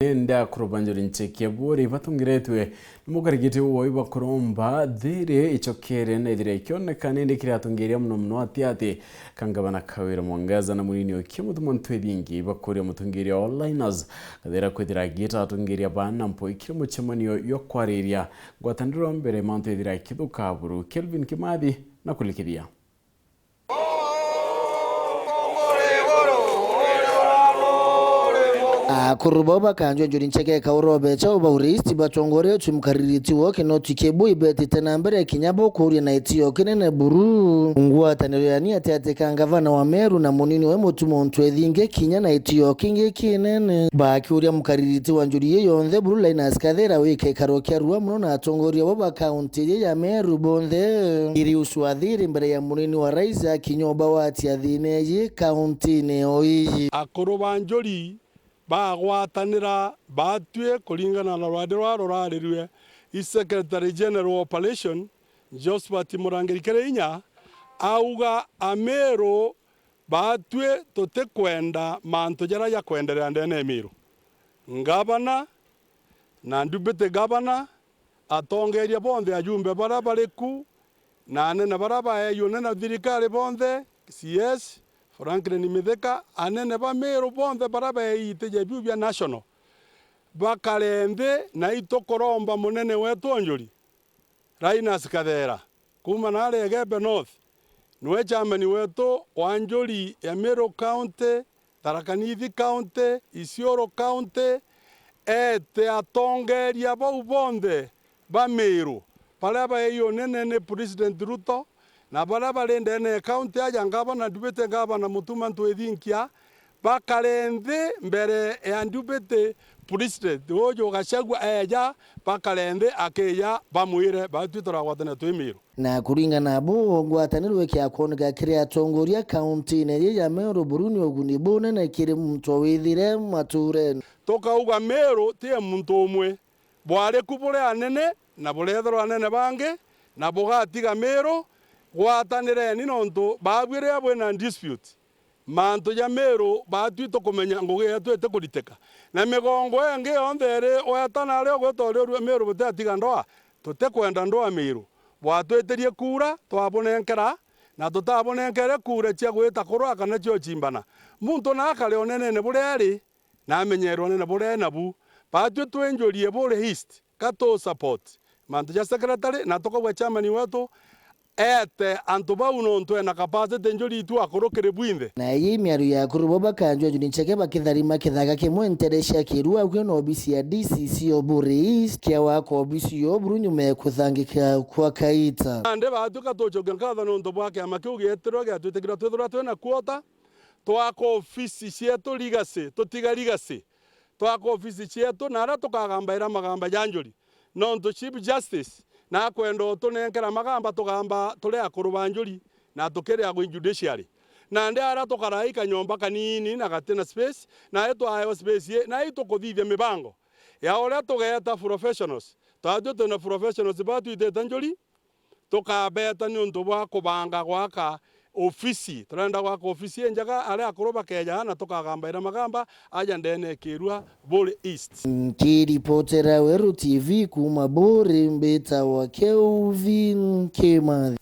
Nda kurubanjuri ncheke buri batungiretwe mukarigite wo ibakuromba dire ichokere na dire kyonekane ndikira tungiria muno ati kangabana kawira mwangaza na munini okimutu montwe bingi bakuri mutungiria onliners kadera kwedira gita tungiria bana mpo ikirimo chemanyo yokwariria gwatandiro mbere mante dire kidukaburu Kelvin Kimadi na kulikiria kuruboba kanjo njuri ncheke kaurobe cha ubauristi batongore tumkaririti woke no tikebu ibeti tenambere kinyabo kuri na itiyo kinene buru ngua tanero yani ate kangavana wa Meru na munini we mutumo ntwedhinge kinya na itiyo kinge kinene baki uri mukaririti wanjuri yeyonde buru laina skadera wike karokya ruwa muno na atongori boba county ya Meru bonde iri uswadhiri mbere ya munini wa rais akinyoba wati adhineji county ne oyi akurubanjuri bagwatanira batue kuringana na rwade rwarorariwe Secretary General Operation Josephat Murangiri Kereinya auga Ameru batue tote kwenda manto jara ya kwendelea ndene Meru ngabana na ndubete gabana atongeria bonde ajumbe barabariku na anene baraba yone na thirikari bonde CS Franklin Mitheka anene ba Meru bonde baraba iteje bibia national bakarende na itokoromba munene wetu onjuri Linus Kadera kuma na Regebe North nwe chairman wetu wanjuri ya Meru County Tharaka-Nithi County Isiolo County ete atongeria bo bonde ba Meru baraba yonene ne President Ruto na baraba lende ne county aja ngabana ndubete ngabana mutuma ntwethinkia bakarende mbere ya ndubete president ojo gachagua eja bakarende akeya bamwire batwitora gwatana twimiru na kuringa nabo ngwatanirwe kya konga kire atongoria county ne ya Meru Buruni ogunibone na kire mto withire mature tokauga Meru tie muntu umwe bware kubure anene na burethero anene bange na bugatiga Meru gwatanire ni nonto babwire abwe na dispute manto ya Meru batwito kumenya nguge yatwete kuriteka na migongo enge ondere oyatanare ogwetorerwe Meru butatiga ndoa tutekwenda ndoa Meru bwatweterie kura twabonenkera na tutabonenkere kura cia gwita kurwa kana cio chimbana muntu na akale onene ne bureri na menyero onene bure nabu batwe twenjorie bure east kato support manto ya secretary na tokobwa chairman wetu ete antuba unonto na capacity njuri tu akorokere bwinde na yimiaru ya kuruboba kanjo juni cheke bakitharima kithaga kimwe nteresha kirua kwe no obisi ya DCC oburi kia wako obisi oburu nyume kuthangika kwa kaita ande batuka tochoke nkatha nonto bwake amakiugi eteroge atwetekira twethura twena kuota twako ofisi cietu ligase tutiga ligase twako ofisi cietu na ara tukagambaira magamba janjuri nonto chief justice na kwendo tunenkera magamba tugamba tule akurubanjuri na tukere agwe judiciary na ndi ara tukaraika nyomba kanini na gatena space na eto ayo space na ito kuthithia mibango ya ore tugeta professionals tatu tuna professionals batu ite njuri tukabeta ni undu bwa kubanga gwaka ofisi turenda gwaka ofisi enjaga ari akuruba keja na tukagambaira magamba aja ndene kirua Buri East kiripotera Weru TV kuma Buri mbeta wa Kelvin Kimadi.